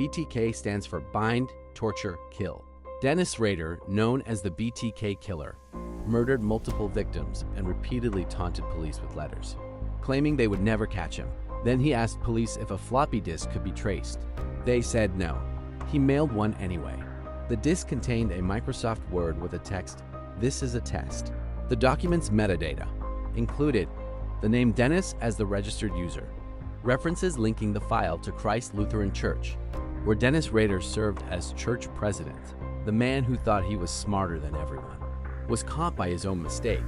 BTK stands for Bind, Torture, Kill. Dennis Rader, known as the BTK killer, murdered multiple victims and repeatedly taunted police with letters, claiming they would never catch him. Then he asked police if a floppy disk could be traced. They said no. He mailed one anyway. The disk contained a Microsoft Word with a text, "This is a test." The document's metadata included the name Dennis as the registered user, references linking the file to Christ Lutheran Church, where Dennis Rader served as church president. The man who thought he was smarter than everyone was caught by his own mistake.